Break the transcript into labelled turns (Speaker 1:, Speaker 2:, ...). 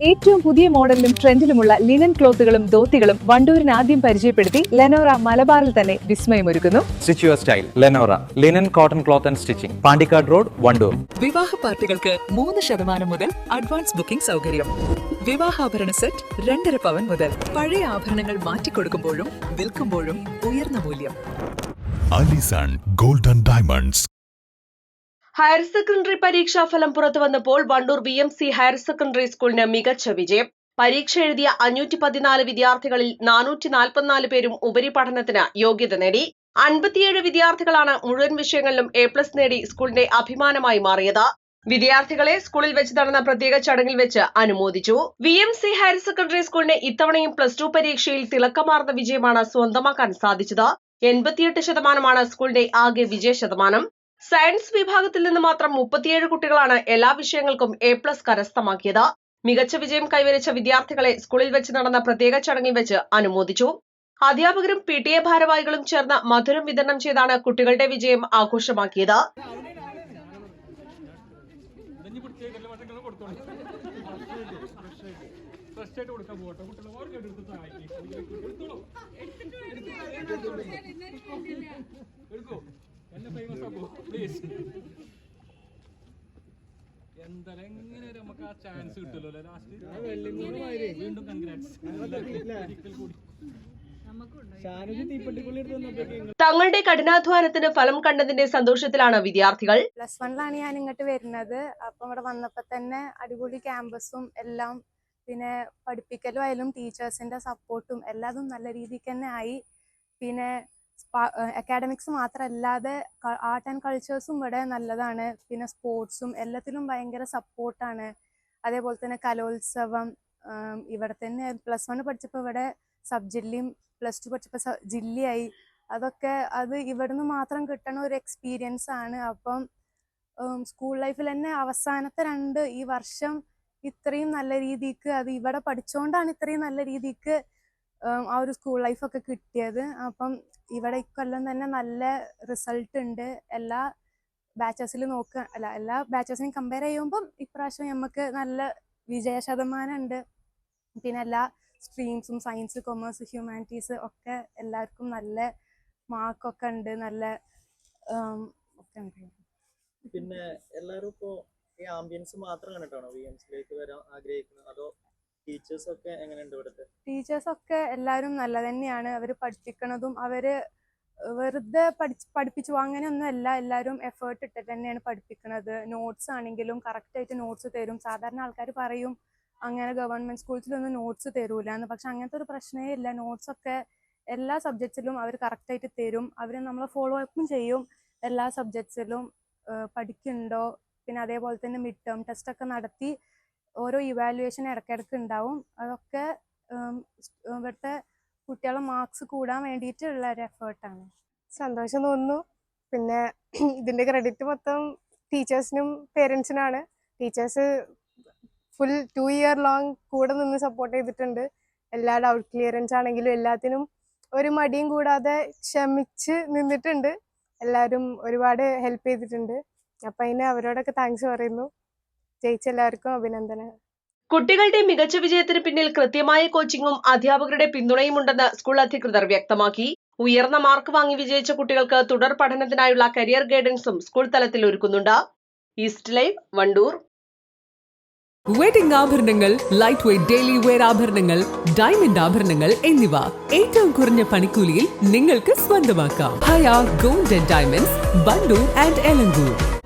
Speaker 1: ഏറ്റവും പുതിയ മോഡലിലും ട്രെൻഡിലുമുള്ള ലിനൻ ക്ലോത്തുകളും ധോത്തികളും വണ്ടൂരിന് ആദ്യം പരിചയപ്പെടുത്തി ലെനോറ മലബാറിൽ തന്നെ വിസ്മയമൊരുക്കുന്നു.
Speaker 2: Stitch your style Lenora linen cotton cloth and stitching, Pandikkad road, Wandoor.
Speaker 3: വിവാഹ പാർട്ടികൾക്ക് 3% മുതൽ അഡ്വാൻസ് ബുക്കിംഗ് സൗകര്യം. വിവാഹാഭരണ സെറ്റ് 2.5 പവൻ മുതൽ. പഴയ ആഭരണങ്ങൾ മാറ്റിക്കൊടുക്കുമ്പോഴും വിൽക്കുമ്പോഴും ഉയർന്ന മൂല്യം.
Speaker 4: Allison golden diamonds.
Speaker 5: Higher secondary പരീക്ഷാഫലം പുറത്തു വന്നപ്പോൾ വണ്ടൂർ BMC ഹയർ സെക്കൻഡറി സ്കൂളിന് മികച്ച വിജയം. പരീക്ഷ എഴുതിയ 514 വിദ്യാർത്ഥികളിൽ 444 പേരും ഉപരിപഠനത്തിന് യോഗ്യത നേടി. 57 വിദ്യാർത്ഥികളാണ് മുഴുവൻ വിഷയങ്ങളിലും A+ നേടി സ്കൂളിന്റെ അഭിമാനമായി മാറിയത്. വിദ്യാർത്ഥികളെ സ്കൂളിൽ വെച്ച് നടന്ന പ്രത്യേക ചടങ്ങിൽ വെച്ച് അനുമോദിച്ചു. BMC ഹയർ സെക്കൻഡറി സ്കൂളിന് ഇത്തവണയും +2 പരീക്ഷയിൽ തിളക്കമാർന്ന വിജയമാണ് സ്വന്തമാക്കാൻ സാധിച്ചത്. 88% സ്കൂളിന്റെ ആകെ വിജയ ശതമാനം. സയൻസ് വിഭാഗത്തിൽ നിന്ന് മാത്രം 37 കുട്ടികളാണ് എല്ലാ വിഷയങ്ങൾക്കും A+ കരസ്ഥമാക്കിയത്. മികച്ച വിജയം കൈവരിച്ച വിദ്യാർത്ഥികളെ സ്കൂളിൽ വെച്ച് നടന്ന പ്രത്യേക ചടങ്ങിൽ വെച്ച് അനുമോദിച്ചു. അധ്യാപകരും PTA ഭാരവാഹികളും ചേർന്ന് മധുരം വിതരണം ചെയ്താണ് കുട്ടികളുടെ വിജയം ആഘോഷമാക്കിയത്. തങ്ങളുടെ കഠിനാധ്വാനത്തിന് ഫലം കണ്ടതിന്റെ സന്തോഷത്തിലാണ് വിദ്യാർത്ഥികൾ.
Speaker 6: +1 ഞാൻ ഇങ്ങോട്ട് വരുന്നത്. അപ്പം ഇവിടെ വന്നപ്പോ തന്നെ അടിപൊളി ക്യാമ്പസും എല്ലാം, പിന്നെ പഠിപ്പിക്കലും ആയാലും ടീച്ചേഴ്സിന്റെ സപ്പോർട്ടും എല്ലാതും നല്ല രീതിക്ക് തന്നെ ആയി. പിന്നെ അക്കാഡമിക്സ് മാത്രമല്ലാതെ ആർട്ട് ആൻഡ് കൾച്ചേഴ്സും ഇവിടെ നല്ലതാണ്. പിന്നെ സ്പോർട്സും എല്ലാത്തിലും ഭയങ്കര സപ്പോർട്ടാണ്. അതേപോലെ തന്നെ കലോത്സവം ഇവിടെ തന്നെ +1 പഠിച്ചപ്പോൾ ഇവിടെ സബ് ജില്ലയും +2 പഠിച്ചപ്പോൾ ജില്ലയായി. അത് ഇവിടുന്ന് മാത്രം കിട്ടണ ഒരു എക്സ്പീരിയൻസ് ആണ്. അപ്പം സ്കൂൾ ലൈഫിൽ തന്നെ അവസാനത്തെ ഈ വർഷം ഇത്രയും നല്ല രീതിക്ക് അത് ഇവിടെ പഠിച്ചുകൊണ്ടാണ് ഇത്രയും നല്ല രീതിക്ക് ആ ഒരു സ്കൂൾ ലൈഫൊക്കെ കിട്ടിയത്. അപ്പം ഇവിടെ ഇക്കൊല്ലം തന്നെ നല്ല റിസൾട്ട് ഉണ്ട്. എല്ലാ ബാച്ചസിനെയും കമ്പയർ ചെയ്യുമ്പം ഇപ്രാവശ്യം നമുക്ക് നല്ല വിജയ ശതമാനം ഉണ്ട്. പിന്നെ എല്ലാ സ്ട്രീംസും സയൻസ്, കൊമേഴ്സ്, ഹ്യൂമാനിറ്റീസ് ഒക്കെ എല്ലാവർക്കും നല്ല മാർക്കൊക്കെ ഉണ്ട്. നല്ല ഒക്കെ ഉണ്ട്.
Speaker 7: പിന്നെ എല്ലാവരും ഇപ്പോൾ ഈ ആംബിയൻസ് മാത്രം കണ്ടിട്ടാണോ BMCയിലേക്ക് വരാൻ ആഗ്രഹിക്കുന്നത്, അതോ ടീച്ചേഴ്സ് ഒക്കെ എങ്ങനെയുണ്ട് ഇവിടുത്തെ?
Speaker 6: ടീച്ചേഴ്സ് ഒക്കെ എല്ലാവരും നല്ല തന്നെയാണ്. അവർ പഠിപ്പിക്കണതും അവര് വെറുതെ പഠിപ്പിച്ചു അങ്ങനെയൊന്നും അല്ല. എല്ലാവരും എഫേർട്ട് ഇട്ടിട്ട് തന്നെയാണ് പഠിപ്പിക്കുന്നത്. നോട്ട്സ് ആണെങ്കിലും കറക്റ്റായിട്ട് നോട്ട്സ് തരും. സാധാരണ ആൾക്കാർ പറയും അങ്ങനെ ഗവൺമെന്റ് സ്കൂൾസിലൊന്നും നോട്ട്സ് തരൂല എന്ന്. പക്ഷെ അങ്ങനത്തെ ഒരു പ്രശ്നമേ ഇല്ല. നോട്ട്സ് ഒക്കെ എല്ലാ സബ്ജക്ട്സിലും അവർ കറക്റ്റായിട്ട് തരും. അവർ നമ്മളെ ഫോളോ അപ്പും ചെയ്യും. എല്ലാ സബ്ജക്ട്സിലും പഠിക്കുന്നുണ്ടോ, പിന്നെ അതേപോലെ തന്നെ മിഡ് ടേം ടെസ്റ്റ് ഒക്കെ നടത്തി ഓരോ ഇവാലുവേഷൻ ഇടയ്ക്കിടയ്ക്ക് ഉണ്ടാവും. അതൊക്കെ ഇവിടുത്തെ കുട്ടികളെ മാർക്സ് കൂടാൻ വേണ്ടിയിട്ടുള്ള ഒരു എഫേർട്ടാണ്.
Speaker 8: സന്തോഷം തോന്നുന്നു. പിന്നെ ഇതിന്റെ ക്രെഡിറ്റ് മൊത്തം ടീച്ചേഴ്സിനും പേരൻസിനാണ്. ടീച്ചേഴ്സ് ഫുൾ 2 ഇയർ ലോങ് കൂടെ നിന്ന് സപ്പോർട്ട് ചെയ്തിട്ടുണ്ട്. എല്ലാ ഡൗട്ട് ക്ലിയറൻസ് ആണെങ്കിലും എല്ലാത്തിനും ഒരു മടിയും കൂടാതെ ക്ഷമിച്ച് നിന്നിട്ടുണ്ട്. എല്ലാവരും ഒരുപാട് ഹെൽപ്പ് ചെയ്തിട്ടുണ്ട്. അപ്പം അതിന് അവരോടൊക്കെ താങ്ക്സ് പറയുന്നു. ജയിച്ച എല്ലാവർക്കും അഭിനന്ദനം.
Speaker 5: കുട്ടികളുടെ മികച്ച വിജയത്തിന് പിന്നിൽ കൃത്യമായ കോച്ചിങ്ങും അധ്യാപകരുടെ പിന്തുണയും ഉണ്ടെന്ന് സ്കൂൾ അധികൃതർ വ്യക്തമാക്കി. ഉയർന്ന മാർക്ക് വാങ്ങി വിജയിച്ച കുട്ടികൾക്ക് തുടർ പഠനത്തിനായുള്ള കരിയർ ഗൈഡൻസും സ്കൂൾ തലത്തിൽ ഒരുക്കുന്നുണ്ട്. East live, Wandoor.
Speaker 3: വെഡിംഗ് ആഭരണങ്ങൾ, ലൈറ്റ് വെയ്റ്റ് ഡെയിലി വെയർ ആഭരണങ്ങൾ, ഡയമണ്ട് ആഭരണങ്ങൾ എന്നിവ ഏറ്റവും കുറഞ്ഞ പണിക്കൂലിയിൽ നിങ്ങൾക്ക് സ്വന്തമാക്കാം. Haya gold and diamonds, Wandoor and Elankur.